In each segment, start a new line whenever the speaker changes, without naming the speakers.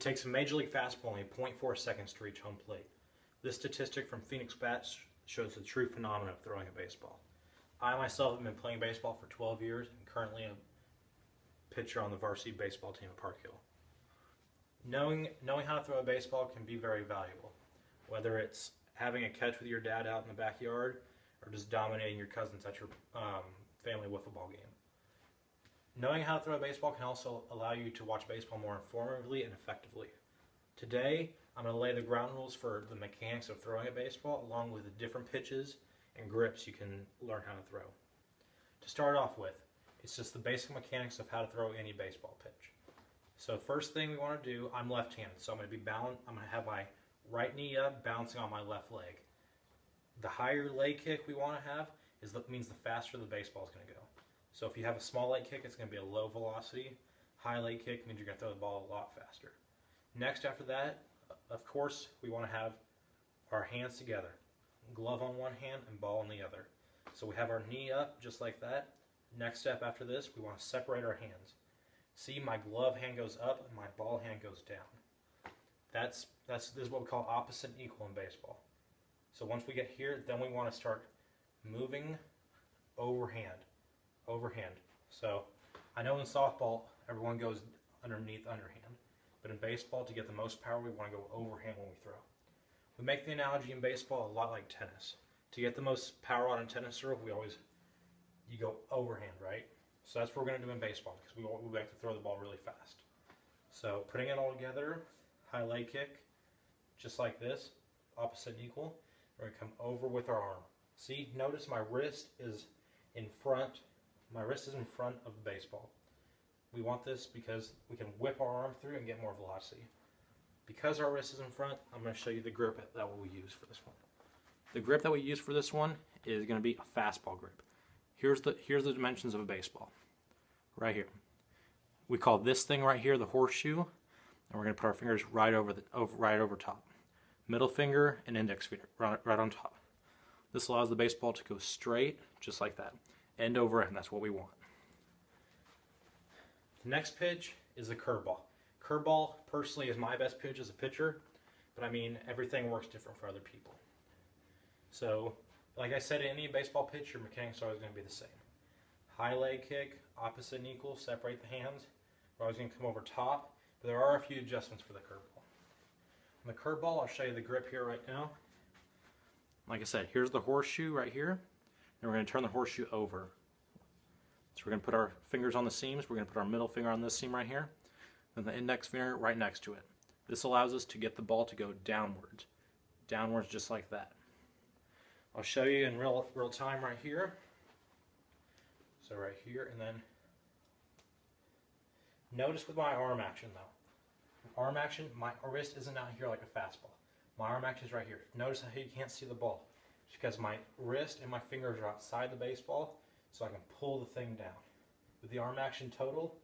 takes a Major League fastball only 0.4 seconds to reach home plate. This statistic from Phoenix Bats shows the true phenomenon of throwing a baseball. I myself have been playing baseball for 12 years and currently a pitcher on the varsity baseball team at Park Hill. Knowing how to throw a baseball can be very valuable, whether it's having a catch with your dad out in the backyard or just dominating your cousins at your family wiffle ball game. Knowing how to throw a baseball can also allow you to watch baseball more informatively and effectively. Today, I'm going to lay the ground rules for the mechanics of throwing a baseball, along with the different pitches and grips you can learn how to throw. To start off with, it's just the basic mechanics of how to throw any baseball pitch. So first thing we want to do, I'm left-handed, so I'm going to have my right knee up, bouncing on my left leg. The higher leg kick we want to have means the faster the baseball is going to go. So if you have a small leg kick, it's going to be a low velocity. High leg kick means you're going to throw the ball a lot faster. Next after that, of course, we want to have our hands together. Glove on one hand and ball on the other. So we have our knee up just like that. Next step after this, we want to separate our hands. See, my glove hand goes up and my ball hand goes down. This is what we call opposite and equal in baseball. So once we get here, then we want to start moving overhand. So I know in softball everyone goes underneath underhand, but in baseball, to get the most power, we want to go overhand when we throw. We make the analogy in baseball a lot like tennis. To get the most power on a tennis serve, you go overhand, right? So that's what we're going to do in baseball, because we like to throw the ball really fast. So putting it all together, high leg kick, just like this, opposite and equal. We're going to come over with our arm. See, notice my wrist is in front. My wrist is in front of the baseball. We want this because we can whip our arm through and get more velocity. Because our wrist is in front, I'm going to show you the grip that we use for this one. The grip that we use for this one is going to be a fastball grip. Here's the dimensions of a baseball. Right here. We call this thing right here the horseshoe, and we're going to put our fingers right over top. Middle finger and index finger right on top. This allows the baseball to go straight, just like that. End over end, that's what we want. The next pitch is the curveball. Curveball, personally, is my best pitch as a pitcher, but I mean, everything works different for other people. So, like I said, any baseball pitch, your mechanics are always going to be the same. High leg kick, opposite and equal, separate the hands. We're always going to come over top, but there are a few adjustments for the curveball. On the curveball, I'll show you the grip here right now. Like I said, here's the horseshoe right here. And we're going to turn the horseshoe over. So we're going to put our fingers on the seams. We're going to put our middle finger on this seam right here. And the index finger right next to it. This allows us to get the ball to go downwards. Downwards just like that. I'll show you in real time right here. So right here, and then notice with my arm action though. Arm action, my wrist isn't out here like a fastball. My arm action is right here. Notice how you can't see the ball. It's because my wrist and my fingers are outside the baseball, so I can pull the thing down. With the arm action total,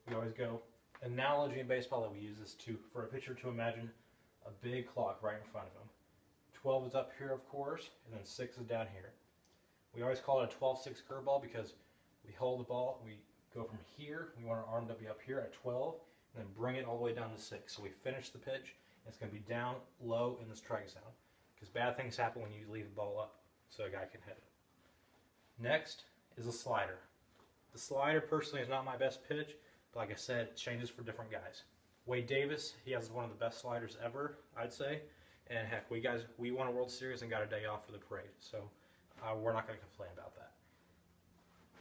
we always go, analogy in baseball that we use is for a pitcher to imagine a big clock right in front of him. 12 is up here, of course, and then 6 is down here. We always call it a 12-6 curveball because we hold the ball, we go from here, we want our arm to be up here at 12, and then bring it all the way down to 6. So we finish the pitch, and it's going to be down, low, in the strike zone. Because bad things happen when you leave the ball up, so a guy can hit it. Next is a slider. The slider, personally, is not my best pitch, but like I said, it changes for different guys. Wade Davis, he has one of the best sliders ever, I'd say. And heck, we won a World Series and got a day off for the parade, so we're not going to complain about that.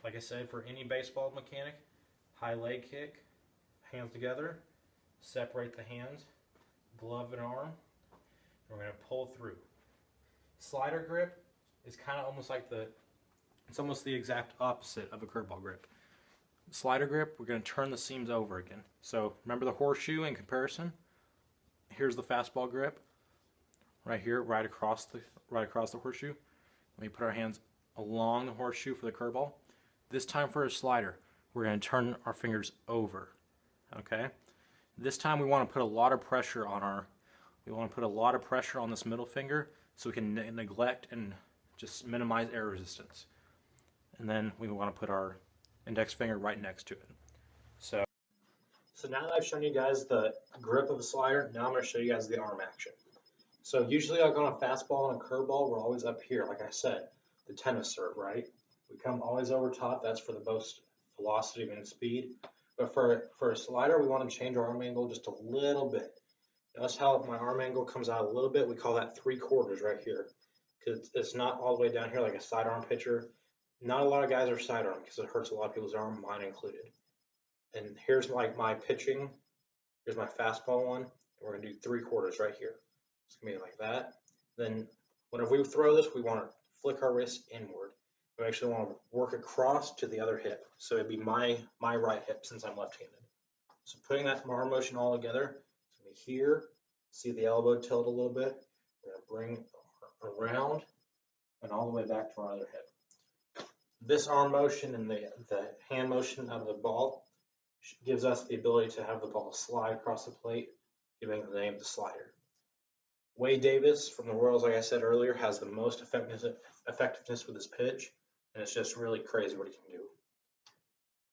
Like I said, for any baseball mechanic, high leg kick, hands together, separate the hands, glove and arm, and we're going to pull through. Slider grip is kind of almost like it's almost the exact opposite of a curveball grip. Slider grip, we're going to turn the seams over again. So remember the horseshoe in comparison? Here's the fastball grip. Right here, right across the horseshoe. Let me put our hands along the horseshoe for the curveball. This time for a slider, we're going to turn our fingers over. Okay? This time we want to put a lot of pressure on this middle finger so we can neglect and just minimize air resistance. And then we want to put our index finger right next to it. So now that I've shown you guys the grip of the slider, now I'm going to show you guys the arm action. So usually like on a fastball and a curveball, we're always up here. Like I said, the tennis serve, right? We come always over top. That's for the most velocity and speed. But for a slider, we want to change our arm angle just a little bit. Notice how my arm angle comes out a little bit. We call that 3/4 right here, because it's not all the way down here like a sidearm pitcher. Not a lot of guys are sidearm because it hurts a lot of people's arm, mine included. And here's like my pitching. Here's my fastball one. And we're gonna do 3/4 right here. It's gonna be like that. Then whenever we throw this, we want to flick our wrist inward. We actually want to work across to the other hip. So it'd be my right hip since I'm left-handed. So putting that arm motion all together, it's gonna be here. See the elbow tilt a little bit. We're gonna bring around and all the way back to our other hip. This arm motion and the hand motion of the ball gives us the ability to have the ball slide across the plate, giving the name the slider. Wade Davis from the Royals, like I said earlier, has the most effectiveness with his pitch, and it's just really crazy what he can do.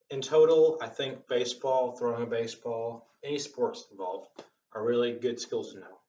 In total, I think baseball, throwing a baseball, any sports involved, are really good skills to know.